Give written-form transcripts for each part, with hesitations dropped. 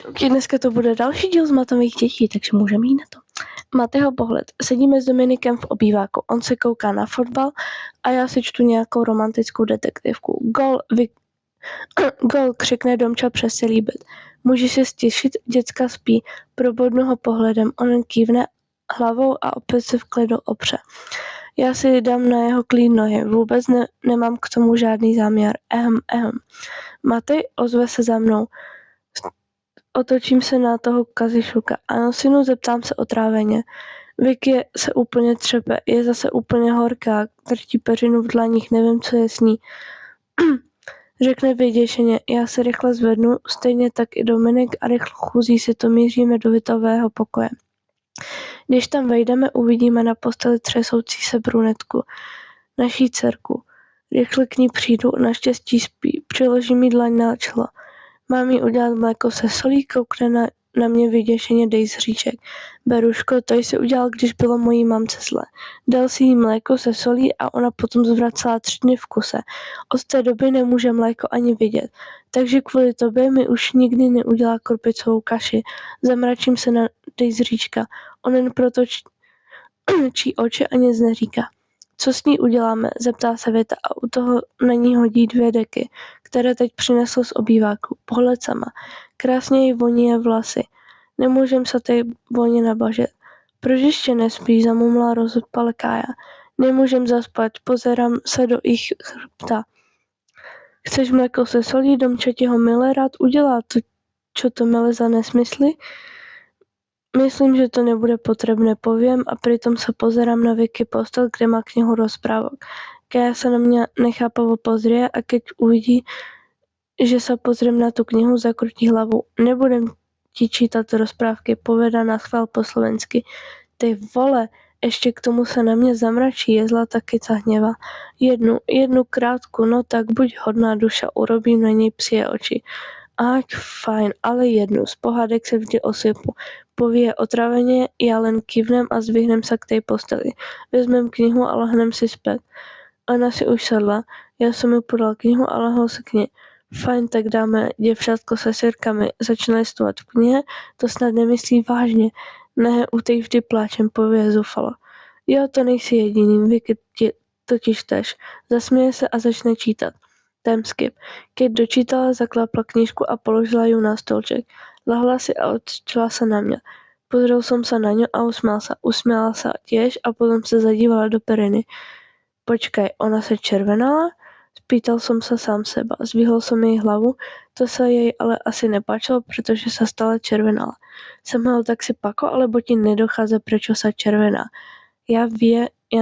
Dneska to bude další díl z Matových dětí, takže můžeme jít na to. Matého pohled. Sedíme s Dominikem v obýváku. On se kouká na fotbal a já si čtu nějakou romantickou detektivku. Gol, křikne Domča přes celý byt. Můžeš se stěšit, děcka spí. Probodnu ho pohledem. On kývne hlavou a opět se v klidu opře. Já si dám na jeho klín nohy. Vůbec nemám k tomu žádný záměr. Matej, ozve se za mnou. Otočím se na toho Kazišuka. Ano, synu, zeptám se otráveně. Vicky se úplně třepe, je zase úplně horká, drtí peřinu v dlaních, nevím, co je s ní. Řekne vyděšeně, já se rychle zvednu, stejně tak i Dominik a rychle chůzí si to míříme do vytového pokoje. Když tam vejdeme, uvidíme na posteli třesoucí se brunetku, naší dcerku. Rychle k ní přijdu, naštěstí spí, přiložím jí dlaň na čelo. Mám jí udělat mléko se solí, koukne na mě vyděšeně Dejzříček. Beruško, to jsi udělal, když bylo mojí mamce zle. Dal si jí mléko se solí a ona potom zvracela 3 dny v kuse. Od té doby nemůže mléko ani vidět. Takže kvůli tobě mi už nikdy neudělá korpicovou kaši. Zamračím se na Dejzříčka. On jen protočí oči a nic neříká. Co s ní uděláme, zeptá se Vita a u toho na ní hodí 2 deky, které teď přinesl z obýváku. Pohled sama. Krásně jí voní vlasy. Nemůžem se té voně nabažet. Proč ještě nespí, zamumla rozpalekája. Nemůžem zaspat, pozerám se do jich chrbta. Chceš mléko se solí, Domča ti ho milé rád udělá, to, čo to mele za nesmysly? Myslím, že to nebude potrebné, poviem a pritom sa pozerám na Vicky postel, kde má knihu rozprávok. Kaja sa na mňa nechápavo pozrie a keď uvidí, že sa pozriem na tú knihu, zakrutí hlavu. Nebudem ti čítať rozprávky, povedá na schvál po slovensky. Ty vole, ešte k tomu sa na mňa zamračí, je zlá, taky sa hnevá. Jednu krátku, no tak buď hodná duša, urobím na nej psie oči. Ať fajn, ale jednu, z pohádek se vždy osypu. Povie otráveně, já len kývnem a zdvihnem se k tej posteli. Vezmem knihu a lehnem si zpět. Ona si už sedla, já jsem mu podal knihu a lehl se k ní. Fajn, tak dáme děvčátko se sirkami. Začne listovat v knihe, to snad nemyslí vážně. Ne, u tej vždy pláčem, povie zufalo. Jo, to nejsi jediný, Vicky totiž tež. Zasměje se a začne čítat. Timeskip. Kate dočítala, zaklápla knížku a položila ju na stolček. Lahla si a otočila sa na mňa. Pozrel som sa na ňu a usmial sa. Usmiala sa tiež a potom sa zadívala do periny. Počkaj, ona sa červenala? Spýtal som sa sám seba. Zvihol som jej hlavu, to sa jej ale asi nepáčilo, pretože sa stále červenala. Samuel, tak si pako, alebo ti nedochádza, prečo sa červená? Ja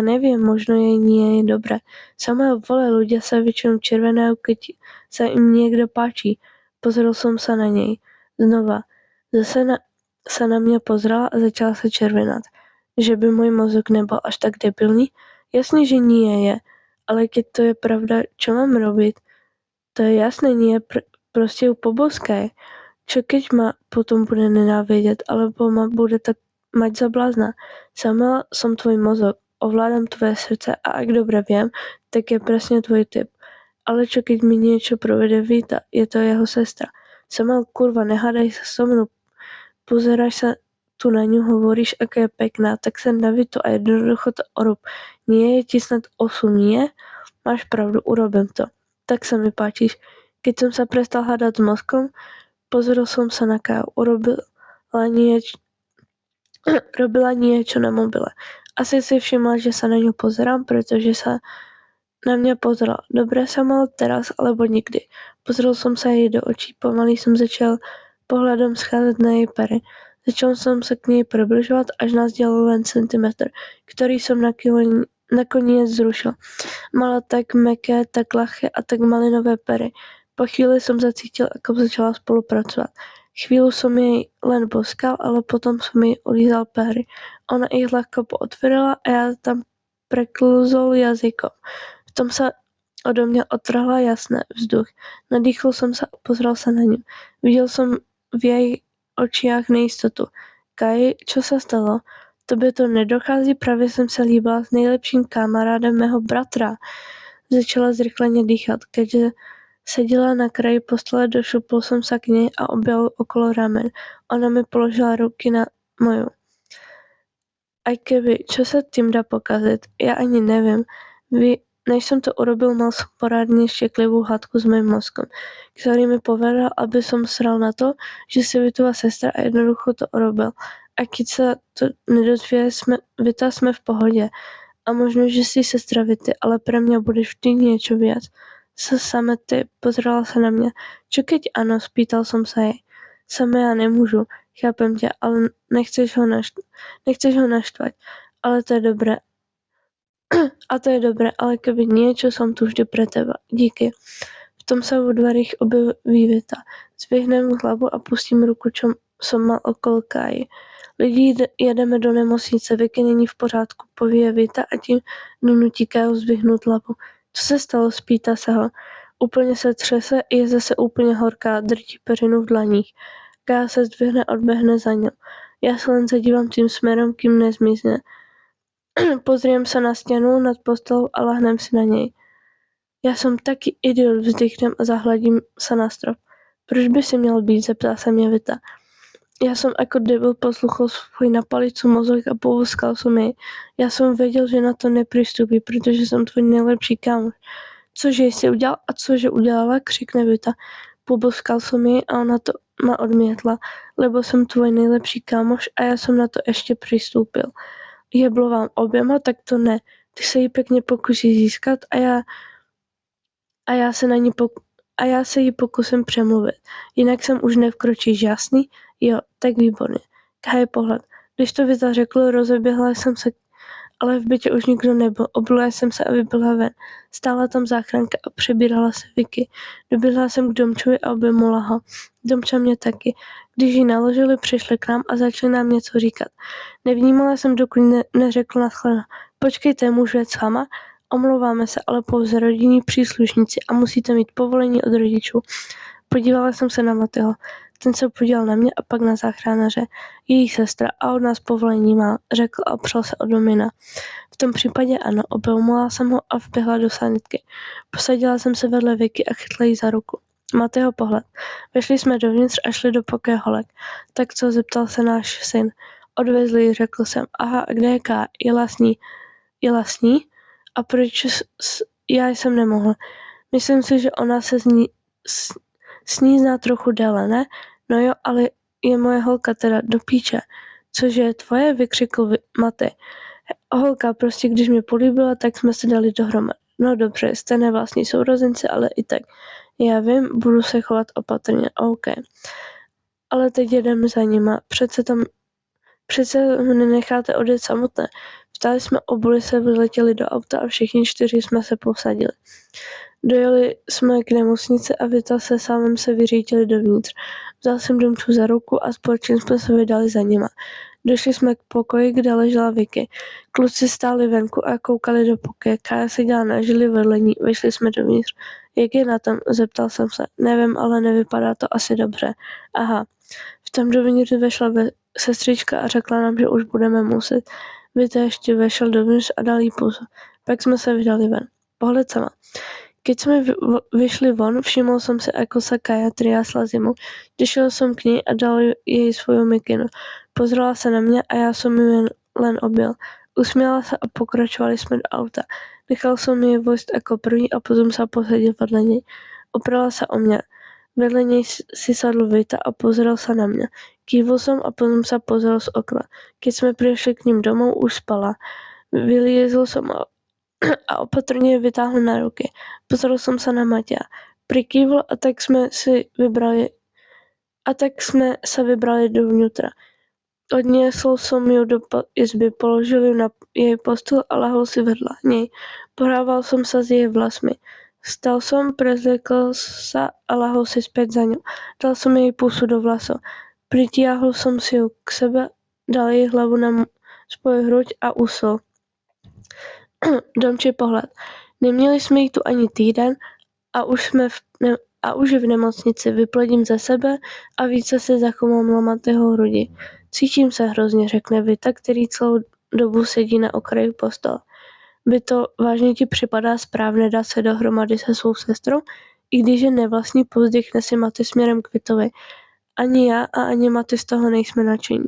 neviem, možno jej nie je dobre. Samuel, vole, ľudia sa väčšinou červenajú, keď sa im niekto páči. Pozrel som sa na nej. Znova. Zase sa na mňa pozrela a začala sa červenať. Že by môj mozog nebol až tak debilný? Jasne, že nie je. Ale keď to je pravda, čo mám robiť? To je jasné, nie. Proste ju poboskaj. Čo keď ma potom bude nenávidieť, alebo ma bude tak mať za blázna? Samuel, som tvoj mozog. Ovládam tvoje srdce a ak dobre viem, tak je presne tvoj typ. Ale čo keď mi niečo provede Vita, je to jeho sestra. Samuel, kurva, nehádaj sa so mnou. Pozeráš sa tu na ňu, hovoríš, aká je pekná, tak sa na Vitu a jednoducho to orob. Nie je ti snad 8, nie? Máš pravdu, urobím to. Tak sa mi páčiš. Keď som sa prestal hádať s mozkom, pozrel som sa na Kaju. Robila niečo na mobile. Asi si všimla, že sa na ňu pozerám, pretože sa na mňa pozrela. Dobre, Samuel, teraz alebo nikdy. Pozrel som sa jej do očí, pomaly som začal pohľadom schádzať na jej pery. Začal som sa k nej približovať až na vzdialený centimetr, ktorý som nakoniec zrušil. Mala tak mäkké, tak ľahké a tak malinové pery. Po chvíli som zacítil, ako začala spolupracovať. Chvíľu som jej len boskal, ale potom som jej olízal péry. Ona ich ľahko pootvorila a ja tam prekluzol jazykom. V tom sa odo mňa otrhla jasný vzduch. Nadýchol som sa a pozrel sa na ňu. Videl som v jej očiach nejistotu. Kaji, čo sa stalo? Tobě to nedochází, právě jsem se líbila s nejlepším kamarádem mého bratra. Začala zrychleně dýchat, keďže Seděla na kraji postele, došupl jsem se k ní a objal okolo ramen. Ona mi položila ruky na moju. Aj keby, čo sa tým dá pokazit? Ja ani neviem. Než som to urobil, mal som porádne šteklivú hádku s mojím mozkom, ktorý mi povedal, aby som sral na to, že si Vitová sestra a jednoducho to urobil. A keď sa to nedozvie Vita, sme v pohode. A možno, že si sestra Vity, ale pre mňa budeš vždy niečo viac. Sa samety pozrela sa na mňa. Čo keď áno, spýtal som sa jej. Sama ja nemôžu, chápem ťa, ale nechceš ho naštvať. Ale to je dobré. A to je dobré, ale keby niečo, som tu vždy pre teba. Díky. V tom sa vo dverích objaví Vita. Zvihnem hlavu a pustím ruku, čo som mal okolo Káji. Lidi, jedeme do nemocnice, Vicky není v pořádku, poví Vita a tím donutí Káju zdvihnout hlavu. Co se stalo, spýta se ho. Úplně se třese, je zase úplně horká, drtí peřinu v dlaních. Kája se zdvihne a odbehne za ňou. Já se len zadívám tým směrem, kým nezmizne. Pozriem sa na stěnu nad postelou a lahnem si na něj. Já jsem taky idiot, vzdychnem a zahladím sa na strop. Proč by si měl být, zeptá se mě Vita. Já jsem jako debil poslouchal svůj na palicu mozek a povuskal jsem jej. Já jsem věděl, že na to nepřistupí, protože jsem tvůj nejlepší kámoš. Cože jsi udělal a cože udělala, křikne Vita. Poboskal jsem jej a ona to ma odmietla, lebo jsem tvoj nejlepší kámoš a já jsem na to ještě přistoupil. Jeblo vám oběma, tak to ne. Ty se jí pěkně pokusí získat a já se jí pokusím přemluvit. Jinak jsem už nevkročíš, jasný? Jo, tak výborně. Káje pohled. Když to Vita řekl, rozeběhla jsem se, ale v bytě už nikdo nebyl. Oblula jsem se a vyběhla ven. Stála tam záchranka a přebírala se Vicky. Doběhla jsem k Domčovi a objemula ho. Domča mě taky. Když ji naložili, přišli k nám a začali nám něco říkat. Nevnímala jsem, dokud neřekl nashledanou. Počkejte, můžu jet s váma? Omlouváme se, ale pouze rodinní příslušníci a musíte mít povolení od rodičů. Podívala jsem se na Matyho. Ten se podíval na mě a pak na záchranáře. Její sestra a od nás povolení má, řekl a opřel se o Domina. V tom případě ano, objemula jsem ho a vběhla do sanitky. Posadila jsem se vedle Vicky a chytla jí za ruku. Matyho pohled. Vešli jsme dovnitř a šli do pokoje holek. Tak co, zeptal se náš syn. Odvezli ji, řekl jsem. Aha, a kde je Ká? Jela s ní? A proč já jsem nemohl? Myslím si, že ona se s ní zná trochu déle, ne? No jo, ale je moje holka teda do píče. Cože je tvoje? Vykřikl Maty. Holka, prostě když mě políbila, tak jsme se dali dohromady. No dobře, jste nevlastní sourozenci, ale i tak. Já vím, budu se chovat opatrně, OK. Ale teď jedeme za nima, přece ho nenecháte odjet samotné. Vstali jsme, obuli se, vyletěli do auta a všichni 4 jsme se posadili. Dojeli jsme k nemocnici a Vita se sámem se vyřítili dovnitř. Vzal jsem Domču za ruku a společně jsme se vydali za nima. Došli jsme k pokoji, kde ležela Vicky. Kluci stáli venku a koukali do pokoje. Kája seděla na židli vedle ní. Vešli jsme dovnitř. Jak je na tom? Zeptal jsem se. Nevím, ale nevypadá to asi dobře. Aha. V tom dovnitř vešla sestřička a řekla nám, že už budeme muset. Vita ještě vešel dovnitř a dal jí pusu. Pak jsme se vydali ven. Pohled sama. Keď jsme vyšli von, všiml jsem si, ako sa Kája triasla zimu. Došel jsem k ní a dal jej svoju mikinu. Pozrela se na mě a já jsem ji len objel. Usměla se a pokračovali jsme do auta. Nechal jsem ji vojsť jako první a potom se posadil vedle něj. Oprala se o mě. Vedle něj si sadl Vita a pozrel se na mě. Kývl jsem a potom se pozrel z okna. Keď jsme přišli k ním domů, už spala. Vyliezl jsem a opatrně je vytáhl na ruky. Pozrel jsem se na Matěja. Prikývl a tak jsme se vybrali dovnitra. Odnesl jsem ji do izby, položil ji na její postel a lehl si vedle něj. Pohrával jsem se s její vlasmi. Vstal jsem, prezlikl se a lehl si zpět za ňou. Dal jsem jej pusu do vlasu. Přitáhl jsem si ji k sebe, dal jí hlavu na svou hruď a usl. Domči pohled. Neměli jsme jí tu ani týden a už v nemocnici. Vypledím ze sebe a více se zachovám Matyho hrudi. Cítím se hrozně, řekne Vita, který celou dobu sedí na okraji postele. By to vážně ti připadá správné dát se dohromady se svou sestrou? I když je nevlastní, povzdychne si Maty směrem k Vitovi. Ani já a ani Maty z toho nejsme nadšení.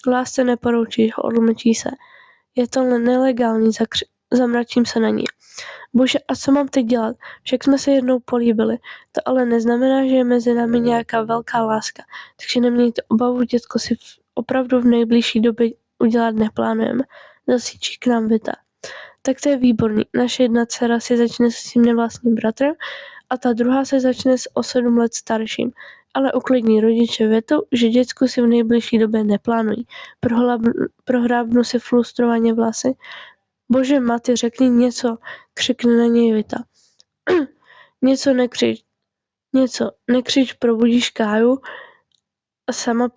Lásce neporoučíš, odmlčí se. Je to nelegální, zamračím se na ní. Bože, a co mám teď dělat? Však jsme se jednou políbili. To ale neznamená, že je mezi námi nějaká velká láska. Takže nemějte obavu, děcko si opravdu v nejbližší době udělat neplánujeme. Zasíčí k nám Vita. Tak to je výborný. Naše jedna dcera si začne s tím nevlastním bratrem a ta druhá se začne o 7 let starším. Ale uklidní rodiče větou, že děcku si v nejbližší době neplánují. Prohrábnu si frustrovaně vlasy. Bože, Maty, řekni něco, křikne na něj Vita. Něco, nekřič, probudíš Káju a sama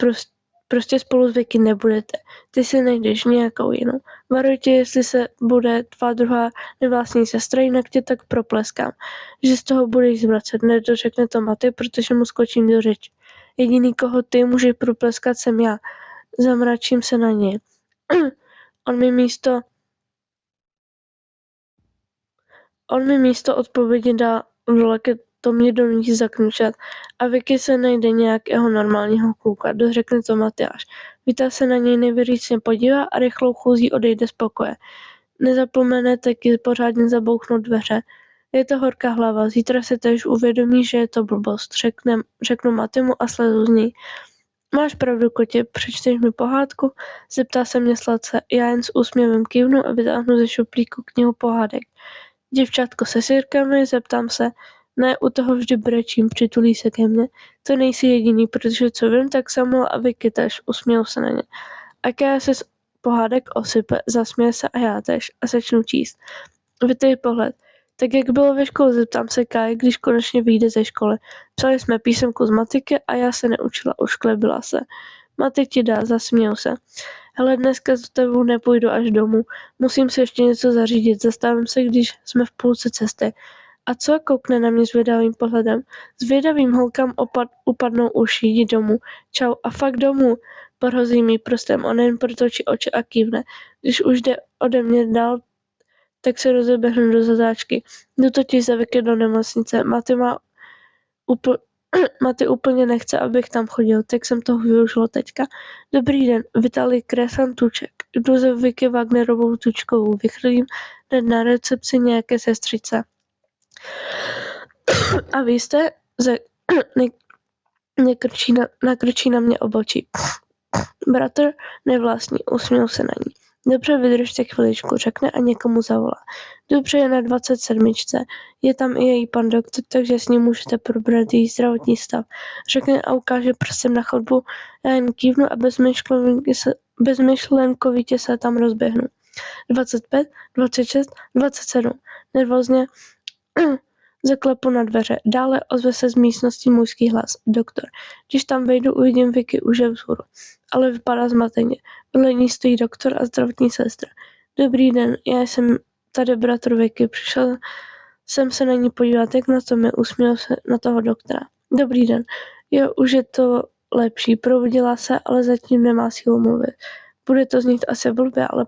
prostě spolu s Vicky nebudete. Ty si najdeš nějakou jinou. Varuj tě, jestli se bude tvá druhá nevlastní sestra, jinak tě tak propleskám, že z toho budeš zvracet. Nedořekne to Maty, protože mu skočím do řeči. Jediný, koho ty můžeš propleskat, jsem já. Zamračím se na něj. On mi místo odpovědi dá vleky, to mě donutí zaknučat a Vicky se najde nějakého normálního kluka, dořekne to Matyáš. Vita se na něj nevěřícně podívá a rychlou chůzí odejde z pokoje. Nezapomene taky pořádně zabouchnout dveře. Je to horká hlava, zítra se též uvědomí, že je to blbost, řeknu Matymu a slezu z něj. Máš pravdu, kotě, přečteš mi pohádku? Zeptá se mě sladce, já jen s úsměvem kývnu a vytáhnu ze šuplíku knihu pohádek. Děvčátko se sirkami, zeptám se, ne, u toho vždy brečím, přitulí se ke mně. To nejsi jediný, protože co vím, tak Samuel a Vicky tež, usměl se na ně. A Kaja se z pohádek osype, zasměje se a já tež a začnu číst. Vytej pohled. Tak jak bylo ve škole, zeptám se Kaji, když konečně vyjde ze školy. Psali jsme písemku z matiky a já se neučila, ušklebila se. Maty ti dá, zasměl se. Hele, dneska s tebou nepůjdu až domů. Musím si ještě něco zařídit. Zastavím se, když jsme v půlce cesty. A co? Koukne na mě zvědavým pohledem. Zvědavým holkám upadnou uši, jdi domů. Čau a fakt domů. Porhozí mi prstem, on jen protočí oči a kývne. Když už jde ode mě dál, tak se rozeběhnu do zatáčky. Jdu totiž za Vicky do nemocnice. Maty úplně nechce, abych tam chodil, tak jsem toho využil teďka. Dobrý den, Vitali Kresan Tuček. Jdu za Vicky Wagnerovou Tučkovou. Vychrlím hned na recepci nějaké sestřice. A vy jste? Nakrčí na mě obočí. Bratr nevlastní, usměl se na ní. Dobře, vydržte chviličku, řekne a někomu zavolá. Dobře, je na 27. Je tam i její pan doktor, takže s ním můžete probrat její zdravotní stav. Řekne a ukáže prstem na chodbu, já jen kývnu a bezmyšlenkovitě se tam rozběhnu. 25, 26, 27. Nervózně zaklepu na dveře. Dále ozve se z místnosti mužský hlas. Doktor. Když tam vejdu, uvidím Vicky už je vzhůru. Ale vypadá zmateně. Vedle ní stojí doktor a zdravotní sestra. Dobrý den, já jsem tady bratr Vicky. Přišel jsem se na ní podívat, jak na to mi usměl se na toho doktora. Dobrý den. Jo, už je to lepší. Probudila se, ale zatím nemá sílu mluvit. Bude to znít asi blbě, ale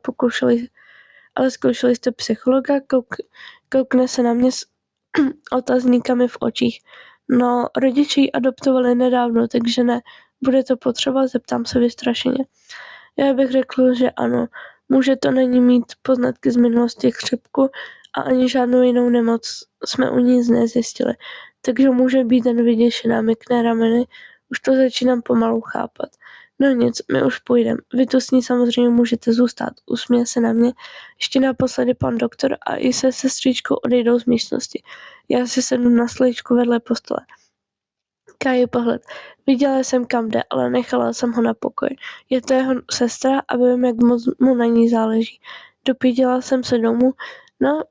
zkoušeli jste psychologa? Koukne se na mě s otazníkami v očích. No, rodiče ji adoptovali nedávno, takže ne. Bude to potřeba? Zeptám se vystrašeně. Já bych řekl, že ano. Může to na ní mít poznatky z minulosti, chřipku a ani žádnou jinou nemoc jsme u ní nezjistili. Takže může být jen vyděšená, mykne rameny. Už to začínám pomalu chápat. No nic, my už půjdeme. Vy tu s ní samozřejmě můžete zůstat. Usměje se na mě. Ještě naposledy pan doktor a i se sestřičkou odejdou z místnosti. Já si sednu na stoličku vedle postele. Káji pohled. Viděla jsem, kam jde, ale nechala jsem ho na pokoji. Je to jeho sestra a vím, jak moc mu na ní záleží. Dopídila jsem se domů. No,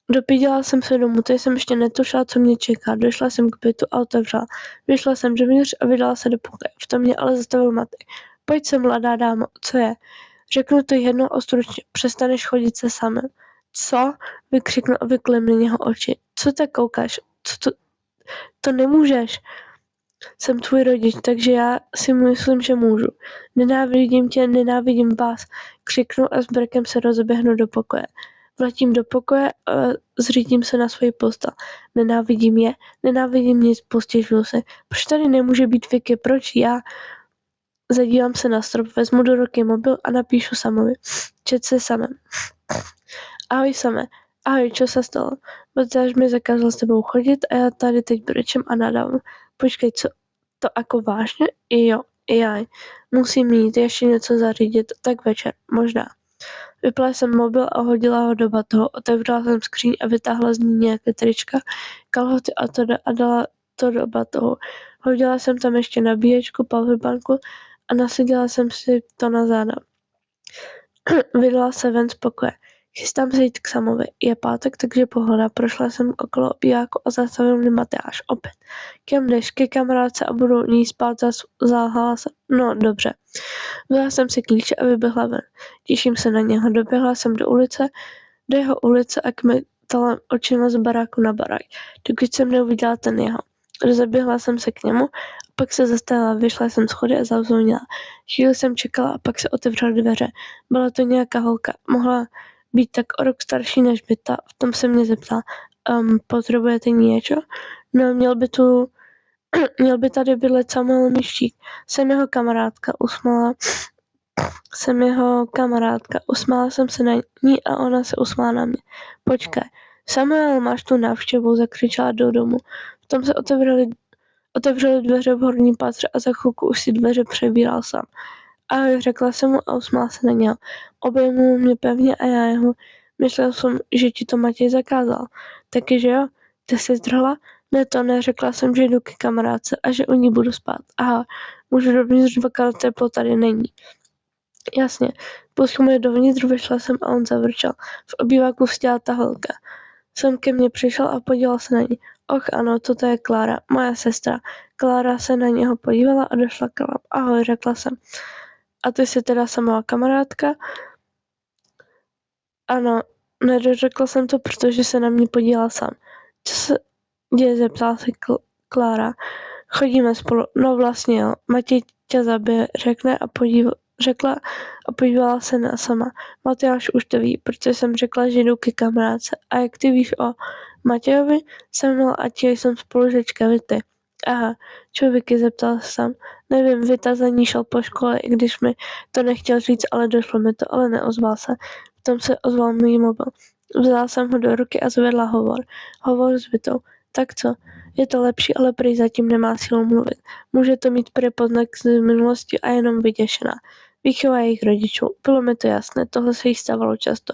Dopídila jsem se domů, teď jsem ještě netušila, co mě čeká. Došla jsem k bytu a otevřela. Vyšla jsem dovnitř a vydala se do pokoje. V tom mě ale zastavil Maty. Pojď sem, mladá dámo, co je? Řeknu to jednou a stručně. Přestaneš chodit se samým. Co? Vykřiknu a vyklím na něho oči. Co tak koukáš? To nemůžeš. Jsem tvůj rodič, takže já si myslím, že můžu. Nenávidím tě, nenávidím vás. Křiknu a s brkem se rozběhnu do pokoje. vletím do pokoje a zřídím se na svoji postel. Nenávidím je, nenávidím nic, postěžuju se. Proč tady nemůže být Vicky, proč já? Zadívám se na strop, vezmu do ruky mobil a napíšu Samovi. Čet se Samem. Ahoj Same, ahoj, čo sa stalo? Protože mi zakázal s tebou chodit a já tady teď brečem a nadávám. Počkej, co? To jako vážně? Jo, jaj. Musím jít ještě něco zařídit, tak večer, možná. Vypla jsem mobil a hodila ho do batohu, otevřela jsem skříň a vytáhla z ní nějaké trička, kalhoty a dala to do batohu. Hodila jsem tam ještě nabíječku, powerbanku a nasadila jsem si to na záda. Vydala se ven z pokoje. Chystám se jít k Samovi. Je pátek, takže pohoda. Prošla jsem okolo obýváku a zastavil mě Matyáš. Opět. Kam jdeš? Ke kamarádce a budu ní spát, zalhala jsem. No, dobře. Vzala jsem si klíče a vyběhla ven. Těším se na něho. Doběhla jsem do jeho ulice a kmitala očima z baráku na barák, dokud jsem neuviděla ten jeho. Rozeběhla jsem se k němu a pak se zastavila, vyšla jsem schody a zazvonila. Chvíli jsem čekala a pak se otevřely dveře. Byla to nějaká holka. Mohla být tak o rok starší než Byta. V tom se mě zeptala. Potřebujete něco? No, měl by tady bydlet Samuel Miščík. Jsem jeho kamarádka. Usmála jsem se na ní a ona se usmála na mě. Počkej, Samuel, máš tu návštěvu, zakřičela do domu. V tom se otevřely dveře v horním patře a za chvilku už si dveře přebíral sám. Ahoj, řekla jsem mu a usmála se na něho. Objemul mě pevně a já jeho. Myslel jsem, že ti to Matěj zakázal. Taky, že jo? Ty jsi zdrhla? Ne, to ne, řekla jsem, že jdu ke kamarádce a že u ní budu spát. Aha, můžu dovnitř, dvakrát teplo tady není. Jasně, pustil mě dovnitř, vešla jsem a on zavrčel. V obýváku vstěla ta holka. Jsem ke mně přišel a podíval se na ní. Och ano, toto je Klára, moje sestra. Klára se na něho podívala a došla k nám. Ahoj, řekla jsem. A ty jsi teda Samova kamarádka? Ano, nedořekla jsem to, protože se na mě podíval sám. Co se děje, zeptala se Klára. Chodíme spolu. No vlastně jo, Matěj tě zabije, řekla a podívala se na sama. Matyáš už to ví, protože jsem řekla, že jdu ke kamarádce. A jak ty víš o Matějovi? Jsem a tě jsem spolužečka, Vity. Aha, člověky, zeptal se sám. Nevím, Vita za ní šel po škole, i když mi to nechtěl říct, ale došlo mi to, ale neozval se. V tom se ozval můj mobil. Vzala jsem ho do ruky a zvedla Hovor s Vitou. Tak co? Je to lepší, ale prý zatím nemá sílu mluvit. Může to mít poznak z minulosti a jenom vyděšená. Výchova jejich rodičů. Bylo mi to jasné, tohle se jí stávalo často.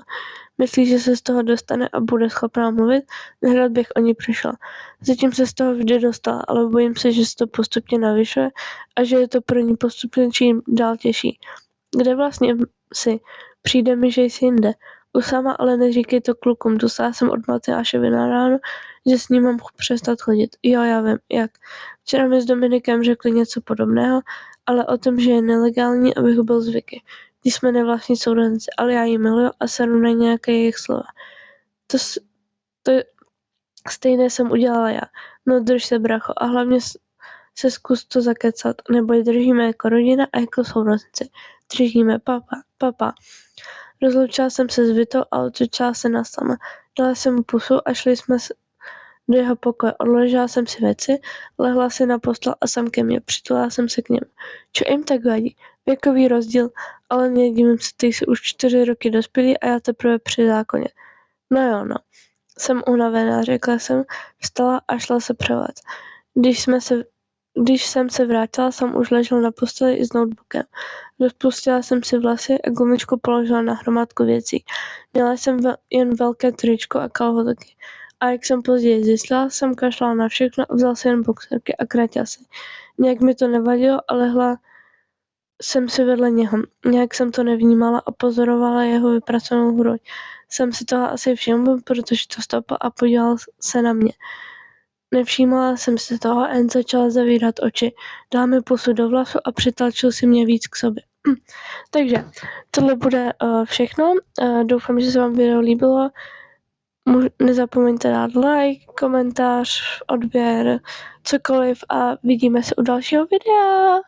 Myslí, že se z toho dostane a bude schopná mluvit? Nehrad bych o ní přišla. Zatím se z toho vždy dostala, ale bojím se, že se to postupně navyšuje a že je to pro ní postupně čím dál těžší. Kde vlastně jsi? Přijde mi, že jsi jinde. Sama, ale neříkej to klukům. Dostala jsem od Matyáše na ráno, že s ním mám přestat chodit. Jo, já vím, jak. Včera mi s Dominikem řekli něco podobného, ale o tom, že je nelegální, abych byl zvyky. Když jsme nevlastní sourozenci, ale já ji miluju a seru na nějaké jejich slova. To stejné jsem udělala já. No drž se, bracho, a hlavně se zkus to zakecat, nebo je držíme jako rodina a jako sourozenci. Držíme, papa. Rozloučila jsem se s Vitou a otočila se na sama. Dala jsem mu pusu a šli jsme do jeho pokoje. Odložila jsem si věci, lehla si na postel a sam ke mně. Přitulila jsem se k němu. Čo jim tak vadí? Věkový rozdíl, ale nedivím se, ty jsi už 4 roky dospělý a já teprve při zákoně. No jo, no. Jsem unavená, řekla jsem, vstala a šla se převléct. Když jsem se vrátila, jsem už ležel na posteli i s notebookem. Rozpustila jsem si vlasy a gumičku položila na hromádku věcí. Měla jsem jen velké tričko a kalhoty. A jak jsem později zjistila, jsem kašlala na všechno, vzal si jen boxerky a kraťasy. Nějak mi to nevadilo, ale lehla jsem si vedle něho. Nějak jsem to nevnímala a pozorovala jeho vypracovanou hruď. Jsem si toho asi všiml, protože to stopal a podíval se na mě. Nevšímala jsem si toho a jen začala zavírat oči. Dal mi pusu do vlasu a přitlačil si mě víc k sobě. Takže tohle bude všechno. Doufám, že se vám video líbilo. Nezapomeňte dát like, komentář, odběr, cokoliv a vidíme se u dalšího videa.